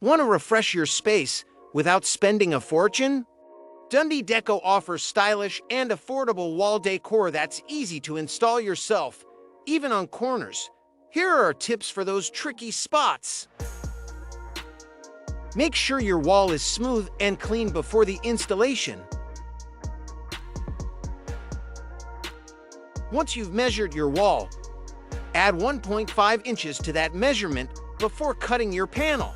Want to refresh your space without spending a fortune? Dundee Deco offers stylish and affordable wall decor that's easy to install yourself, even on corners. Here are tips for those tricky spots. Make sure your wall is smooth and clean before the installation. Once you've measured your wall, add 1.5 inches to that measurement before cutting your panel.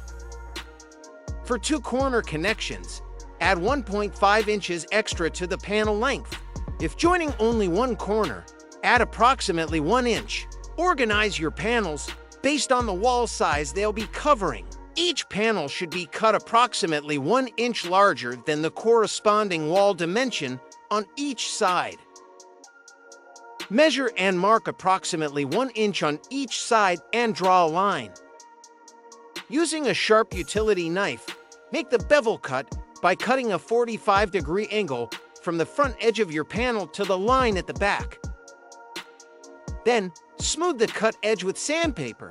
For 2 corner connections, add 1.5 inches extra to the panel length. If joining only one corner, add approximately 1 inch. Organize your panels based on the wall size they'll be covering. Each panel should be cut approximately 1 inch larger than the corresponding wall dimension on each side. Measure and mark approximately 1 inch on each side and draw a line. Using a sharp utility knife, make the bevel cut by cutting a 45-degree angle from the front edge of your panel to the line at the back. Then, smooth the cut edge with sandpaper.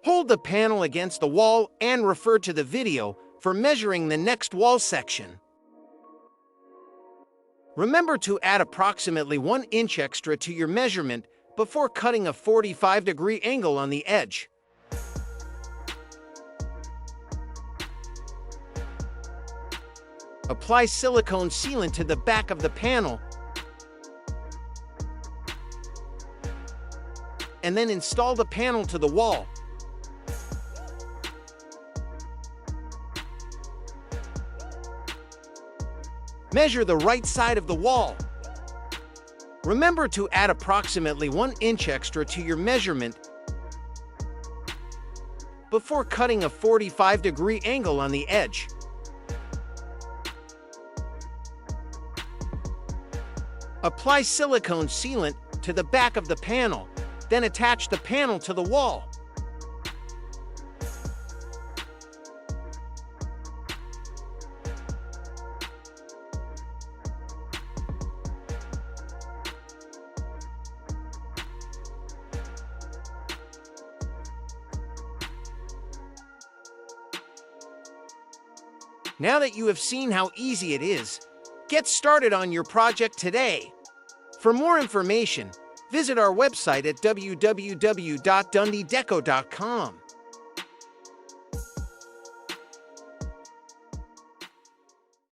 Hold the panel against the wall and refer to the video for measuring the next wall section. Remember to add approximately 1 inch extra to your measurement before cutting a 45-degree angle on the edge. Apply silicone sealant to the back of the panel and then install the panel to the wall. Measure the right side of the wall. Remember to add approximately 1 inch extra to your measurement before cutting a 45-degree angle on the edge. Apply silicone sealant to the back of the panel, then attach the panel to the wall. Now that you have seen how easy it is, get started on your project today. For more information, visit our website at www.dundeedeco.com.